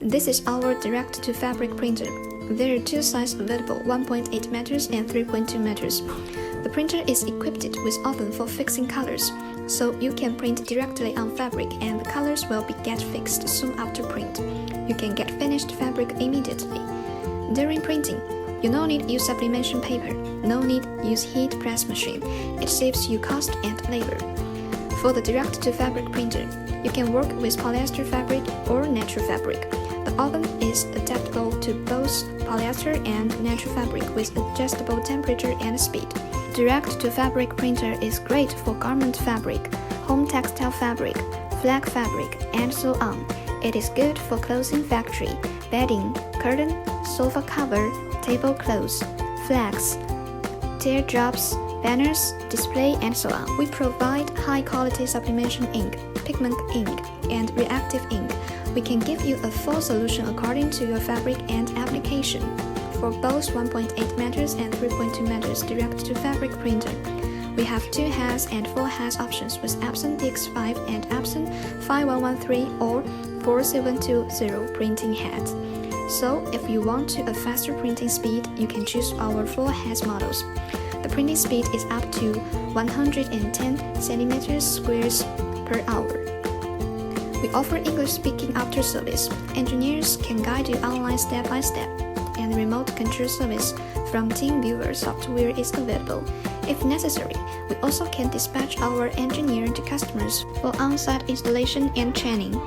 This is our direct-to-fabric printer. There are two sizes available, 1.8 meters and 3.2 meters. The printer is equipped with oven for fixing colors, so you can print directly on fabric and the colors will get fixed soon after print. You can get finished fabric immediately. During printing, you no need use sublimation paper, no need use heat press machine. It saves you cost and labor. For the direct-to-fabric printer, you can work with polyester fabric or natural fabric. The oven is adaptable to both polyester and natural fabric with adjustable temperature and speed. Direct-to-fabric printer is great for garment fabric, home textile fabric, flag fabric, and so on. It is good for clothing factory, bedding, curtain, sofa cover, tablecloths, flags, teardrops, banners, display, and so on. We provide high-quality sublimation ink, pigment ink, and reactive ink. We can give you a full solution according to your fabric and application. For both 1.8 meters and 3.2 meters direct-to-fabric printer, we have 2 heads and 4 heads options with Epson DX5 and Epson 5113 or 4720 printing heads. So, if you want a faster printing speed, you can choose our 4 heads models. The printing speed is up to 110 centimeters squares per hour. We offer English-speaking after service. Engineers can guide you online step by step, and remote control service from TeamViewer software is available. If necessary, we also can dispatch our engineer to customers for on-site installation and training.